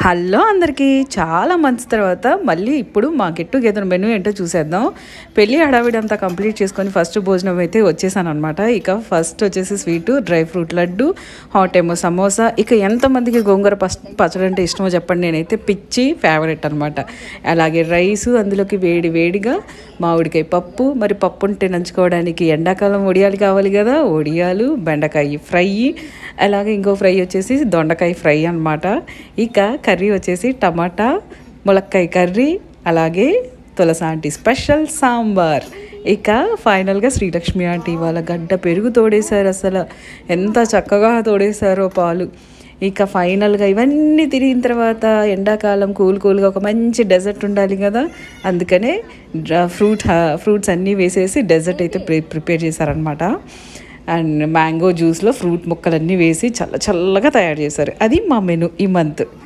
Hello అందరికీ చాలా months తర్వాత మళ్ళీ ఇప్పుడు మా గెట్ టుగెదర్ మెనూ ఏంటో చూసేద్దాం. పెళ్ళి హడావిడి అంతా కంప్లీట్ చేసుకొని ఫస్ట్ భోజనం అయితే వచ్చేసాను అనమాట. ఇక ఫస్ట్ వచ్చేసి sweet, dry fruit laddu, hot ఏమో సమోసా. ఇక ఎంతమందికి గోంగూర పచ్చడి అంటే ఇష్టమో చెప్పండి, నేనైతే పిచ్చి ఫేవరెట్ అనమాట. అలాగే రైసు, అందులోకి వేడి వేడిగా మామిడికాయ పప్పు. మరి పప్పు ఉంటే నంచుకోవడానికి ఎండాకాలం వడియాలు కావాలి కదా, వడియాలు, బెండకాయ ఫ్రై, అలాగే ఇంకో ఫ్రై వచ్చేసి దొండకాయ ఫ్రై అనమాట. ఇక కర్రీ వచ్చేసి టమాటా ములక్కాయ కర్రీ, అలాగే తులసి ఆంటీ స్పెషల్ సాంబార్. ఇక ఫైనల్గా శ్రీలక్ష్మి ఆంటీ వాళ్ళ గడ్డ పెరుగు తోడేశారు. అసలు ఎంత చక్కగా తోడేశారో పాలు. ఇక ఫైనల్గా ఇవన్నీ తిరిగిన తర్వాత ఎండాకాలం కూల్గా ఒక మంచి డెజర్ట్ ఉండాలి కదా, అందుకనే ఫ్రూట్స్ అన్నీ వేసేసి డెజర్ట్ అయితే ప్రిపేర్ చేశారనమాట. అండ్ మ్యాంగో జ్యూస్లో ఫ్రూట్ ముక్కలన్నీ వేసి చల్లగా తయారు చేశారు. అది మా మెను ఈ మంత్.